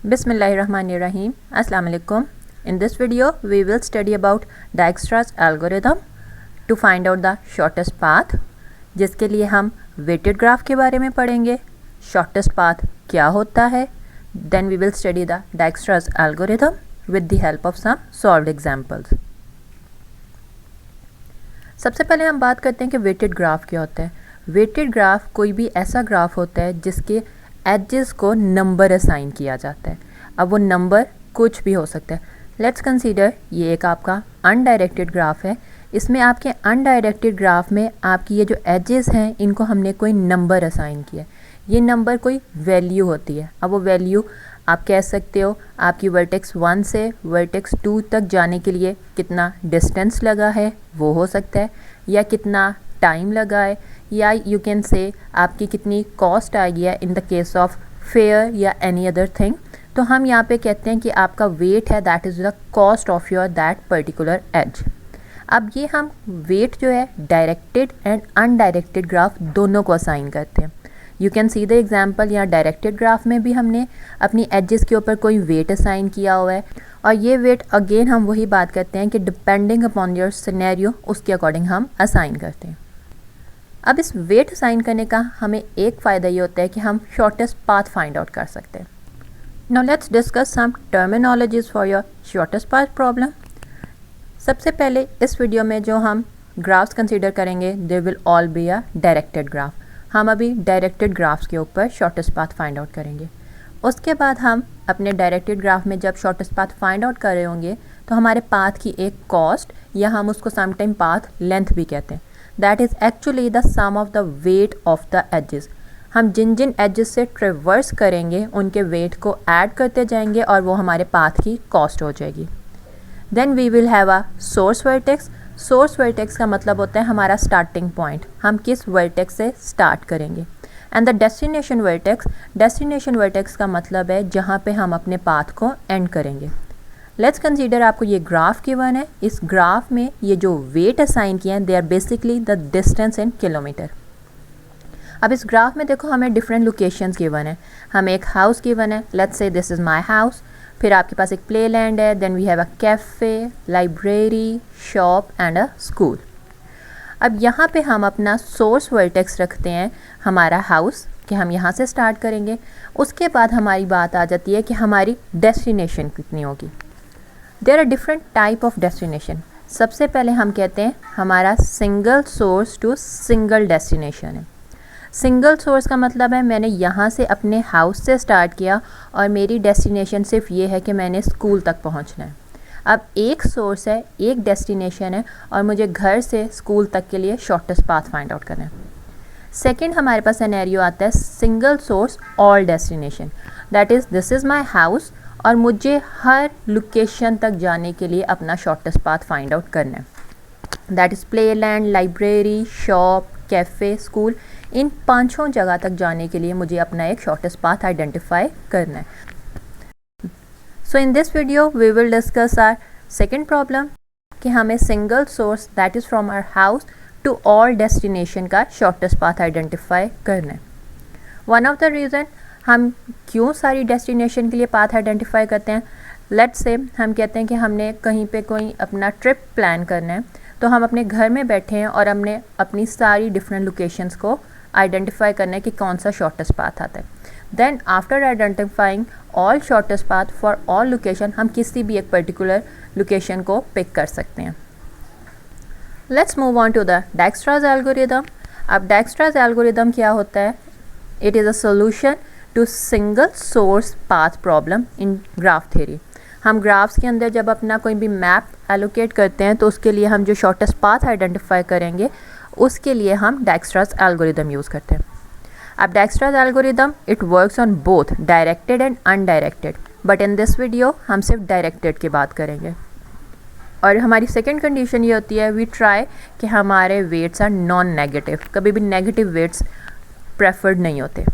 Bismillahirrahmanirrahim. Assalamu alaikum. In this video, we will study about Dijkstra's algorithm to find out the shortest path, जिसके लिए हम weighted graph के बारे में पढ़ेंगे. Shortest path क्या होता है? Then we will study the Dijkstra's algorithm with the help of some solved examples. सबसे पहले हम बात करते हैं कि weighted graph क्या होता है. Weighted graph कोई भी ऐसा ग्राफ होता है जिसके एजेस को नंबर असाइन किया जाता है. अब वो नंबर कुछ भी हो सकता है. लेट्स कंसीडर ये एक आपका अनडायरेक्टेड ग्राफ है. इसमें आपके अनडायरेक्टेड ग्राफ में आपकी ये जो एजेस हैं इनको हमने कोई नंबर असाइन किया. ये नंबर कोई वैल्यू होती है. अब वो वैल्यू आप कह सकते हो आपकी वर्टेक्स 1 से वर्टेक्स 2 तक जाने के लिए कितना डिस्टेंस लगा है वो हो सकता है, या कितना टाइम लगा है, या यू कैन से आपकी कितनी कॉस्ट आ गया in the case of fair या एनी अदर थिंग. तो हम यहाँ पे कहते हैं कि आपका वेट है, that is the cost of your that particular age. अब ये हम वेट जो है डायरेक्टेड एंड अनडायरेक्टेड ग्राफ दोनों को असाइन करते हैं. You can see the example. यहाँ डायरेक्टेड ग्राफ में भी हमने अपनी एजेस के ऊपर कोई वेट असाइन किया हुआ है, और ये वेट अगेन हम वही बात करते हैं कि डिपेंडिंग अपॉन योर सिनेरियो उसके अकॉर्डिंग हम असाइन करते हैं. अब इस वेट असाइन करने का हमें एक फ़ायदा ये होता है कि हम शॉर्टेस्ट पाथ फाइंड आउट कर सकते हैं. Now let's discuss some terminologies for your shortest path problem. सबसे पहले इस वीडियो में जो हम ग्राफ्स कंसीडर करेंगे they will all be a directed graph. हम अभी डायरेक्टेड ग्राफ्स के ऊपर शॉर्टेस्ट पाथ फाइंड आउट करेंगे. उसके बाद हम अपने डायरेक्टेड ग्राफ में जब शॉर्टेस्ट पाथ फाइंड आउट कर रहे होंगे तो हमारे पाथ की एक कॉस्ट, या हम उसको समटाइम पाथ लेंथ भी कहते हैं, that is actually the sum of the weight of the edges. हम जिन जिन एजेस से ट्रेवर्स करेंगे उनके वेट को ऐड करते जाएंगे और वो हमारे पाथ की कॉस्ट हो जाएगी. Then we will have a source vertex. Source vertex का मतलब होता है हमारा स्टार्टिंग पॉइंट, हम किस वर्टेक्स से स्टार्ट करेंगे. And the destination vertex. Destination vertex का मतलब है जहाँ पे हम अपने पाथ को एंड करेंगे. लेट्स कंसीडर आपको ये ग्राफ गिवन है. इस ग्राफ में ये जो वेट असाइन किए हैं they are basically the distance in kilometre. अब इस ग्राफ में देखो हमें डिफरेंट लोकेशंस गिवन है. हमें एक हाउस गिवन है, let's say this is my house. फिर आपके पास एक प्ले लैंड है, then we have a cafe, library, shop and a school. अब यहाँ पे हम अपना सोर्स वर्टेक्स रखते हैं हमारा हाउस, कि हम यहाँ से स्टार्ट करेंगे. उसके बाद हमारी बात आ जाती है कि हमारी डेस्टिनेशन कितनी होगी. There are different type of destination. सबसे पहले हम कहते हैं हमारा single source to single destination है. सिंगल सोर्स का मतलब है मैंने यहाँ से अपने हाउस से स्टार्ट किया और मेरी डेस्टिनेशन सिर्फ ये है कि मैंने स्कूल तक पहुँचना है. अब एक सोर्स है, एक डेस्टिनेशन है, और मुझे घर से स्कूल तक के लिए शॉर्टेस्ट पाथ फाइंड आउट करना है. सेकेंड हमारे पास सिनेरियो आता है single source all destination. That is this is my house और मुझे हर लोकेशन तक जाने के लिए अपना शॉर्टेस्ट पाथ फाइंड आउट करना है. That is play land, library, shop, cafe, school. इन पांचों जगह तक जाने के लिए मुझे अपना एक शॉर्टेस्ट पाथ आइडेंटिफाई करना है. So in this video we will discuss our second problem कि हमें single source that is from our house to all destination का शॉर्टेस्ट पाथ आइडेंटिफाई करना है. वन ऑफ द रीज़न हम क्यों सारी डेस्टिनेशन के लिए पाथ आइडेंटिफाई करते हैं, लेट्स से हम कहते हैं कि हमने कहीं पे कोई अपना ट्रिप प्लान करना है, तो हम अपने घर में बैठे हैं और हमने अपनी सारी डिफरेंट लोकेशंस को आइडेंटिफाई करना है कि कौन सा शॉर्टेस्ट पाथ आता है. Then after identifying all shortest path for all location हम किसी भी एक पर्टिकुलर लोकेशन को पिक कर सकते हैं. Let's move on to the Dijkstra's algorithm. अब डाइकस्ट्राज एल्गोरिदम क्या होता है? It is a solution to single source path problem in graph theory. हम ग्राफ्स के अंदर जब अपना कोई भी मैप एलोकेट करते हैं तो उसके लिए हम जो शॉर्टेस्ट पाथ आइडेंटिफाई करेंगे उसके लिए हम डाइकस्ट्राज एल्गोरिदम यूज़ करते हैं. अब Dijkstra's algorithm it works on both directed and undirected, but in this video हम सिर्फ डायरेक्टेड की बात करेंगे. और हमारी सेकेंड कंडीशन ये होती है वी ट्राई कि हमारे वेट्स आर नॉन नेगेटिव. कभी भी नेगेटिव वेट्स प्रेफर्ड नहीं होते.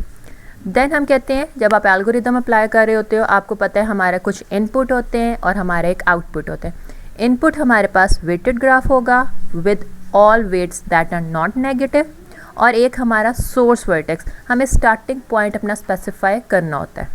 देन हम कहते हैं जब आप एल्गोरिदम अप्लाई कर रहे होते हो आपको पता है हमारा कुछ इनपुट होते हैं और हमारा एक आउटपुट होता है. इनपुट हमारे पास वेटेड ग्राफ होगा with all weights that are not negative, और एक हमारा सोर्स वर्टेक्स, हमें स्टार्टिंग पॉइंट अपना स्पेसिफाई करना होता है.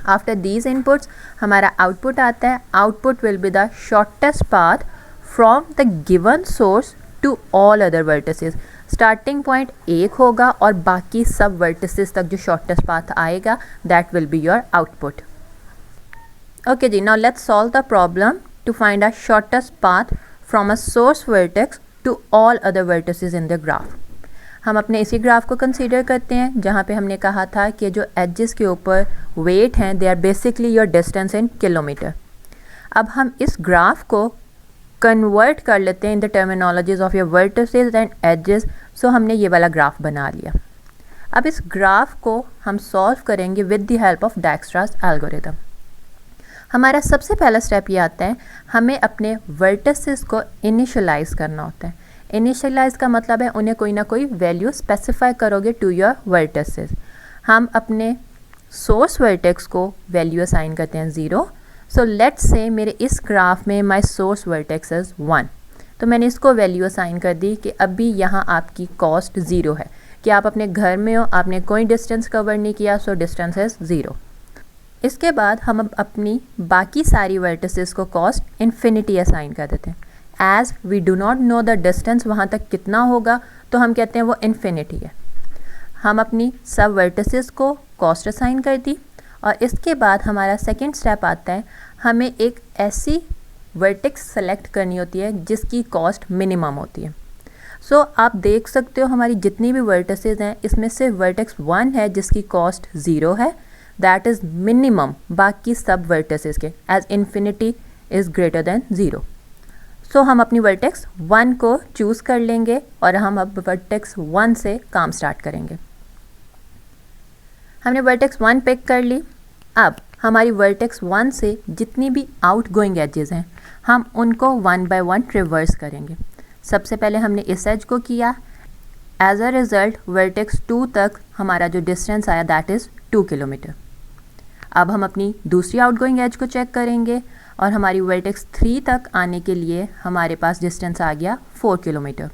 आफ्टर दीज इनपुट्स हमारा आउटपुट आता है. Output will be the shortest path from the given source to all other vertices. Starting point एक होगा और बाकी सब वर्टिसेस तक जो शॉर्टेस्ट पाथ आएगा that will be your output. Okay जी, now let's solve the problem to find a shortest path from a source vertex to all other vertices in the graph. हम अपने इसी ग्राफ को consider करते हैं जहाँ पे हमने कहा था कि जो एजेस के ऊपर वेट हैं they are basically your distance in kilometre. अब हम इस ग्राफ को कन्वर्ट कर लेते हैं in the terminologies of your vertices and edges. So हमने ये वाला ग्राफ बना लिया. अब इस ग्राफ को हम सॉल्व करेंगे with the help of Dijkstra's algorithm. हमारा सबसे पहला स्टेप ये आता है, हमें अपने वर्टिसेस को इनिशियलाइज करना होता है. इनिशियलाइज का मतलब है उन्हें कोई ना कोई वैल्यू स्पेसिफाई करोगे टू योर वर्टिसेस. हम अपने सोर्स वर्टेक्स को वैल्यू असाइन करते हैं 0. सो लेट्स से मेरे इस ग्राफ में माय सोर्स वर्टेक्स इज 1. तो मैंने इसको वैल्यू असाइन कर दी कि अभी यहाँ आपकी कॉस्ट 0 है, कि आप अपने घर में हो, आपने कोई डिस्टेंस कवर नहीं किया, सो डिस्टेंस इज 0. इसके बाद हम अब अपनी बाकी सारी वर्टिसेस को कॉस्ट इन्फिनिटी असाइन कर देते हैं. As we do not know the distance वहाँ तक कितना होगा, तो हम कहते हैं वो इन्फिनिटी है. हम अपनी सब वर्टिसेस को कॉस्ट असाइन कर दी. और इसके बाद हमारा सेकेंड स्टेप आता है, हमें एक ऐसी वर्टेक्स सेलेक्ट करनी होती है जिसकी कॉस्ट मिनिमम होती है. सो आप देख सकते हो हमारी जितनी भी वर्टिसेस हैं इसमें से वर्टेक्स 1 है जिसकी कॉस्ट 0 है, दैट इज़ मिनिमम बाकी सब वर्टिसेस के, as infinity is greater than 0. So हम अपनी वर्टेक्स 1 को चूज़ कर लेंगे और हम अब वर्टेक्स 1 से काम स्टार्ट करेंगे. हमने वर्टेक्स 1 पिक कर ली. अब हमारी वर्टेक्स 1 से जितनी भी आउट गोइंग एजेस हैं हम उनको 1 बाय 1 रिवर्स करेंगे. सबसे पहले हमने इस एज को किया. एज अ रिज़ल्ट वर्टेक्स 2 तक हमारा जो डिस्टेंस आया दैट इज़ 2 किलोमीटर. अब हम अपनी दूसरी आउट गोइंग एज को चेक करेंगे और हमारी वर्टेक्स 3 तक आने के लिए हमारे पास डिस्टेंस आ गया 4 किलोमीटर.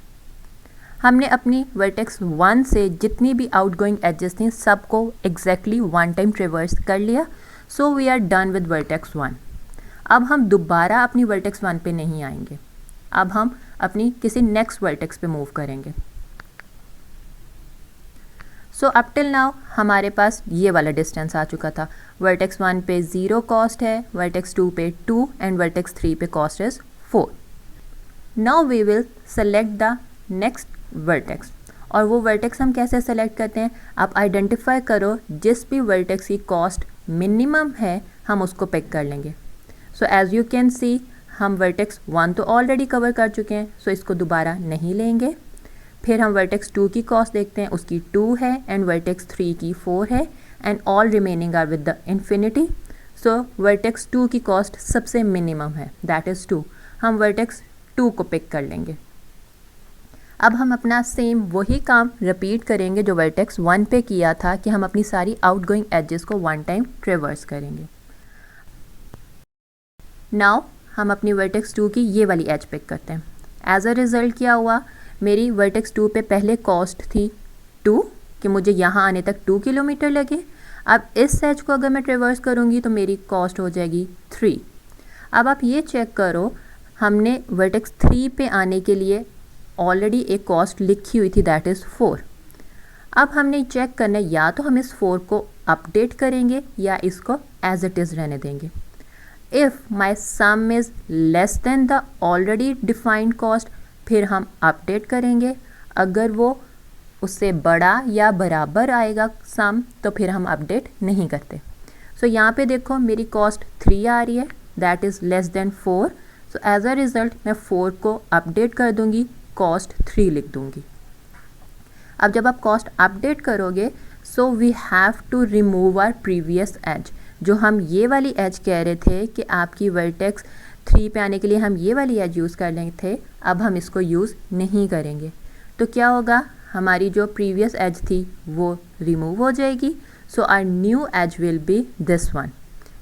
हमने अपनी वर्टेक्स 1 से जितनी भी आउट गोइंग एजेस थी सबको एग्जैक्टली 1 टाइम ट्रेवर्स कर लिया. So we are done with vertex 1. अब हम दोबारा अपनी वर्टेक्स 1 पे नहीं आएंगे. अब हम अपनी किसी नेक्स्ट वर्टेक्स पे मूव करेंगे. सो अप टिल नाउ हमारे पास ये वाला डिस्टेंस आ चुका था. वर्टेक्स 1 पे 0 कॉस्ट है, वर्टेक्स 2 पे 2 एंड वर्टेक्स 3 पे cost is 4. Now we will select the next vertex. और वो वर्टेक्स हम कैसे सेलेक्ट करते हैं, आप आइडेंटिफाई करो जिस भी वर्टेक्स की कॉस्ट मिनिमम है हम उसको पिक कर लेंगे. So as you can see हम वर्टेक्स 1 तो ऑलरेडी कवर कर चुके हैं, सो इसको दोबारा नहीं लेंगे. फिर हम वर्टेक्स 2 की कॉस्ट देखते हैं, उसकी 2 है एंड वर्टेक्स 3 की 4 है and all remaining are with the infinity. So vertex 2 की कॉस्ट सबसे मिनिमम है, दैट इज़ 2. हम वर्टेक्स 2 को पिक कर लेंगे. अब हम अपना सेम वही काम रिपीट करेंगे जो वर्टेक्स 1 पे किया था कि हम अपनी सारी आउटगोइंग एजेस को 1 टाइम ट्रेवर्स करेंगे. नाउ हम अपनी वर्टेक्स 2 की ये वाली एज पिक करते हैं. एज अ रिज़ल्ट क्या हुआ, मेरी वर्टेक्स 2 पे पहले कॉस्ट थी 2 कि मुझे यहाँ आने तक 2 किलोमीटर लगे. अब इस एज को अगर मैं ट्रेवर्स करूँगी तो मेरी कॉस्ट हो जाएगी 3. अब आप ये चेक करो, हमने वर्टेक्स 3 पे आने के लिए ऑलरेडी एक कॉस्ट लिखी हुई थी दैट इज़ 4. अब हमने चेक करना है या तो हम इस 4 को अपडेट करेंगे या इसको एज इट इज़ रहने देंगे. If my some is less then the already defined cost फिर हम अपडेट करेंगे. अगर वो उससे बड़ा या बराबर आएगा सम तो फिर हम अपडेट नहीं करते. सो यहाँ पे देखो मेरी कॉस्ट 3 आ रही है that is less than 4. So as a result मैं 4 को अपडेट कर दूँगी, कॉस्ट 3 लिख दूँगी. अब जब आप कॉस्ट अपडेट करोगे so we have to remove our previous edge. जो हम ये वाली एज कह रहे थे कि आपकी वर्टेक्स 3 पे आने के लिए हम ये वाली एज यूज़ कर लेंगे थे, अब हम इसको यूज़ नहीं करेंगे. तो क्या होगा, हमारी जो प्रीवियस एज थी वो रिमूव हो जाएगी. So our new edge will be this one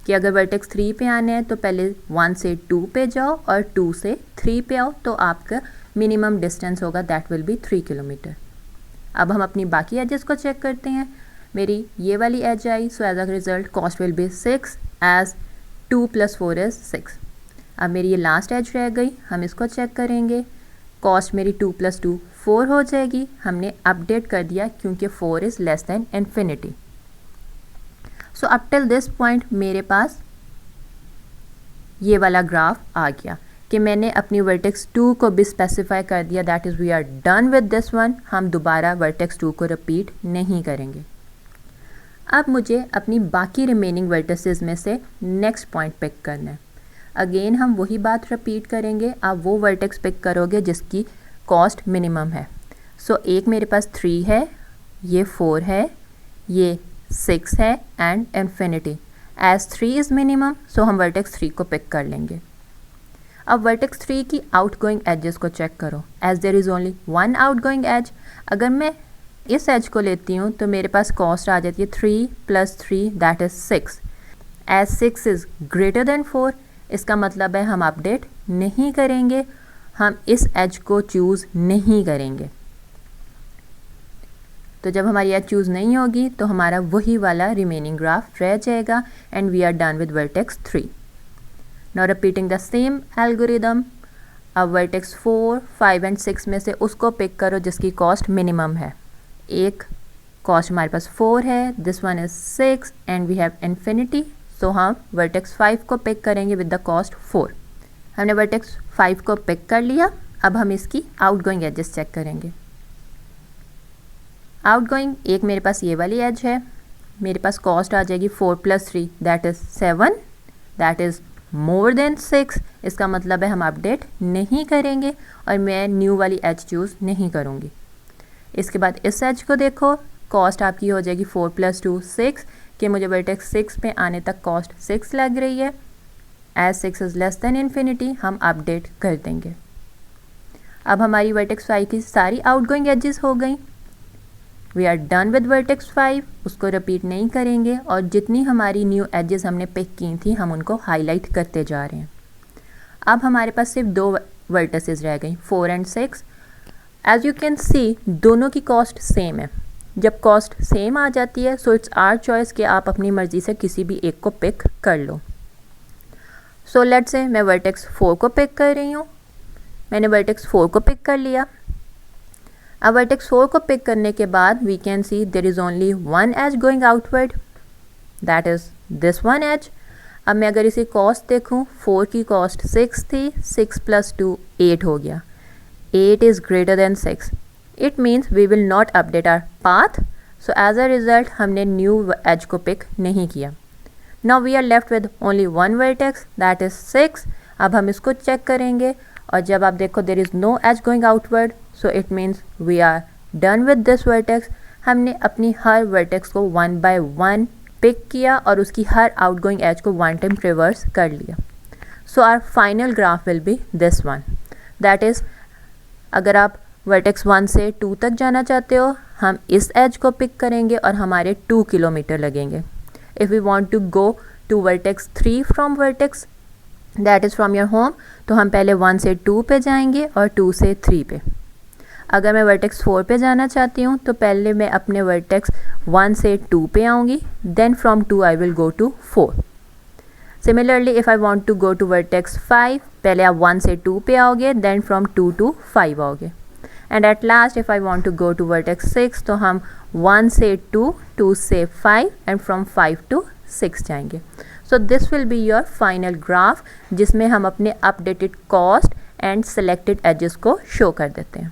कि अगर वर्टेक्स 3 पे आने हैं तो पहले 1 से 2 पे जाओ और 2 से 3 पे आओ तो आपका मिनिमम डिस्टेंस होगा दैट विल बी 3 किलोमीटर. अब हम अपनी बाकी एजेस को चेक करते हैं. मेरी ये वाली एज आई, so as a result cost will be 6 as 2 + 4 is 6। अब मेरी ये लास्ट एज रह गई, हम इसको चेक करेंगे। कॉस्ट मेरी 2 + 2 4 हो जाएगी। हमने अपडेट कर दिया क्योंकि 4 is less than infinity. So up till this point मेरे पास ये वाला ग्राफ आ गया कि मैंने अपनी वर्टेक्स 2 को भी स्पेसिफाई कर दिया, that is we are done with this one. हम दोबारा वर्टेक्स 2 को रिपीट नहीं करेंगे। अब मुझे अपनी बाकी रिमेनिंग वर्टिसेस में से नेक्स्ट पॉइंट पिक करना है। अगेन हम वही बात रिपीट करेंगे, आप वो वर्टेक्स पिक करोगे जिसकी कॉस्ट मिनिमम है। सो एक मेरे पास 3 है, ये 4 है, ये 6 है and infinity. Edge 3 is minimum, so हम वर्टेक्स 3 को पिक कर लेंगे। अब वर्टेक्स 3 की आउटगोइंग एजेस को चेक करो। As there is only one outgoing edge, अगर मैं इस एज को लेती हूँ तो मेरे पास कॉस्ट आ जाती है 3 + 3 that is 6। As 6 is greater than 4, इसका मतलब है हम अपडेट नहीं करेंगे, हम इस एज को चूज़ नहीं करेंगे। तो जब हमारी एज चूज़ नहीं होगी तो हमारा वही वाला रिमेनिंग ग्राफ रह जाएगा and we are done with vertex 3। Now repeating the same algorithm. अब वर्टेक्स 4, 5 एंड 6 में से उसको पिक करो जिसकी कॉस्ट मिनिमम है। एक कॉस्ट हमारे पास 4 है, this one is 6 and we have infinity, so हम वर्टेक्स 5 को पिक करेंगे विद द कॉस्ट 4। हमने वर्टेक्स 5 को पिक कर लिया। अब हम इसकी आउटगोइंग एजेस चेक करेंगे। आउटगोइंग एक मेरे पास ये वाली एज है, मेरे पास कॉस्ट आ जाएगी 4 + 3 that is 7, that is more than 6। इसका मतलब है हम अपडेट नहीं करेंगे और मैं न्यू वाली एज चूज़ नहीं करूँगी। इसके बाद इस एज को देखो, कॉस्ट आपकी हो जाएगी 4 + 2 6, कि मुझे वर्टेक्स 6 पे आने तक कॉस्ट 6 लग रही है। As 6 is less than infinity, हम अपडेट कर देंगे। अब हमारी वर्टेक्स 5 की सारी आउटगोइंग एजेस हो गई। We are done with vertex 5, उसको रिपीट नहीं करेंगे और जितनी हमारी न्यू एजेस हमने पिक की थी हम उनको हाईलाइट करते जा रहे हैं। अब हमारे पास सिर्फ 2 वर्टिसेस रह गई, 4 and 6। As you can see दोनों की कॉस्ट सेम है। जब कॉस्ट सेम आ जाती है सो इट्स आवर चॉइस कि आप अपनी मर्ज़ी से किसी भी एक को पिक कर लो। सो लेट्स से मैं वर्टेक्स 4 को पिक कर रही हूँ। मैंने वर्टेक्स 4 को पिक कर लिया। अब वर्टेक्स 4 को पिक करने के बाद we can see there is only one edge going outward, that is this one edge. अब मैं अगर इसी कॉस्ट देखूँ, 4 की कॉस्ट 6 थी, 6 + 2 8 हो गया। 8 is greater than 6. It means we will not update our path. So as a result हमने new edge को pick नहीं किया। Now we are left with only one vertex that is 6. अब हम इसको check करेंगे और जब आप देखो there is no edge going outward, so it means we are done with this vertex. हमने अपनी हर vertex को one by one pick किया और उसकी हर outgoing edge को one time traverse कर लिया। So our final graph will be this one. That is अगर आप वर्टेक्स 1 से 2 तक जाना चाहते हो, हम इस एज को पिक करेंगे और हमारे 2 किलोमीटर लगेंगे। If we want to go to vertex 3 from vertex that is from your home, तो हम पहले 1 से 2 पे जाएंगे और 2 से 3 पे। अगर मैं वर्टेक्स 4 पे जाना चाहती हूँ तो पहले मैं अपने वर्टेक्स 1 से 2 पे आऊँगी, then from 2 I will go to 4। Similarly, if I want to go to vertex 5, पहले आप 1 से 2 पे आओगे, then from 2 to 5 आओगे। And at last, if I want to go to vertex 6, तो हम 1 से 2, 2 से 5 and from 5 to 6 जाएंगे। So this will be your final graph, जिसमें हम अपने updated cost and selected edges को show कर देते हैं।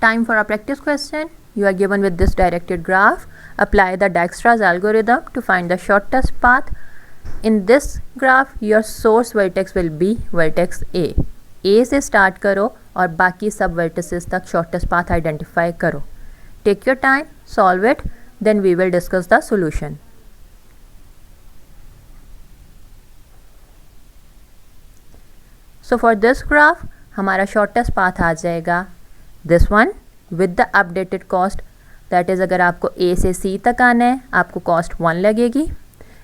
Time for a practice question. You are given with this directed graph. Apply the Dijkstra's algorithm to find the shortest path. In this graph your source vertex will be vertex A. A से start करो और बाकी सब vertices तक shortest path identify करो। Take your time, solve it, then we will discuss the solution. So for this graph हमारा shortest path आ जाएगा this one with the updated cost, that is अगर आपको A से C तक आना है आपको cost 1 लगेगी।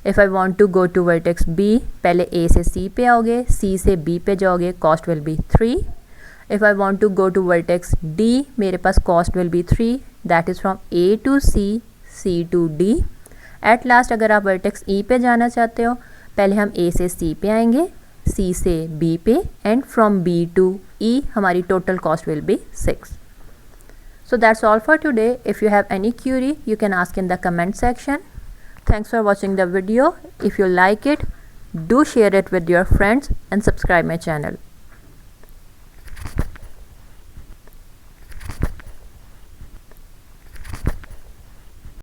If I want to go to vertex B, पहले A से C पे आओगे, C से B पे जाओगे, cost will be 3. If I want to go to vertex D, मेरे पास cost will be 3, that is from A to C, C to D। At last अगर आप वर्टेक्स E पे जाना चाहते हो, पहले हम A से C पे आएंगे, C से B पे, and from B to E हमारी total cost will be 6। So that's all for today. If you have any query, you can ask in the comment section. Thanks for watching the video. If you like it, do share it with your friends and subscribe my channel.